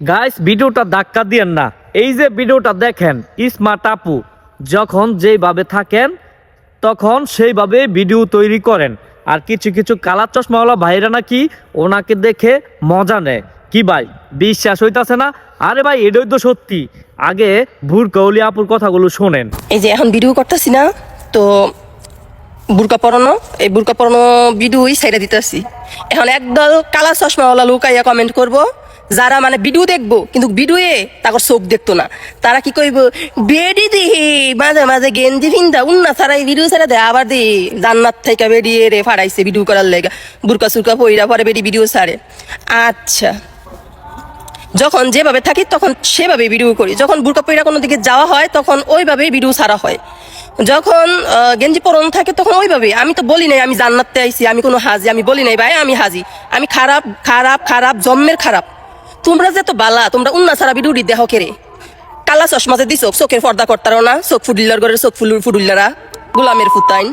Guys ভিডিওটা ধাক্কা দিয়েন না। এই যে ভিডিওটা দেখেন, স্মার্ট আপু যখন যেভাবে থাকেন তখন সেইভাবে ভিডিও তৈরি করেন। আর কিছু কিছু কালার চশমাওয়ালা ভাইরা নাকি ওনাকে দেখে মজা নেয়। কি ভাই বিশ্বাস হইতাছে না? আরে ভাই এটাই তো সত্যি। আগে ভুরকৌলি আপুর কথাগুলো শোনেন। এই যে এখন ভিডিও করতেছি না তো বুরকা পরানো, এই বুরকা পরানো ভিডিওই সাইডে দিতেছি। এখন একদল কালা চশমাওয়ালা লোক আইয়া কমেন্ট করব, যারা মানে ভিডিও দেখবো কিন্তু ভিডিওয়ে তারপর চোখ দেখতো না। তারা কি কইব, বেডি দেহে মাঝে মাঝে গেঞ্জি ফিন্দা উন্না ছাড়া ভিডিও ছাড়া দেয়, আবার দে জান্নাত থেকে বেরিয়ে রে ফাড়াইছে ভিডিও করার লেগে, বুরকা সুরকা পইরা পরে বেডি ভিডিও ছাড়ে। আচ্ছা, যখন যেভাবে থাকি তখন সেভাবে ভিডিও করি, যখন বুরকা পইরা কোনো দিকে যাওয়া হয় তখন ওইভাবেই ভিডিও ছাড়া হয়, যখন গেঞ্জি পরন থাকে তখন ওইভাবে। আমি তো বলি নাই আমি জান্নাতে আইছি, আমি কোনো হাজি, আমি বলি নাই ভাই আমি হাজি, আমি খারাপ খারাপ খারাপ জন্মের খারাপ। তোমরা যে তো বালা, তোমরা উন্না ছাড়া ভিডিও দেখো কেরে? কালা চশমা যে দিছো চোখের পর্দা করতারও না, চোখ ফুডিল্লার ঘরের চোখ ফুডুল্লারা গোলামের ফুতাইন।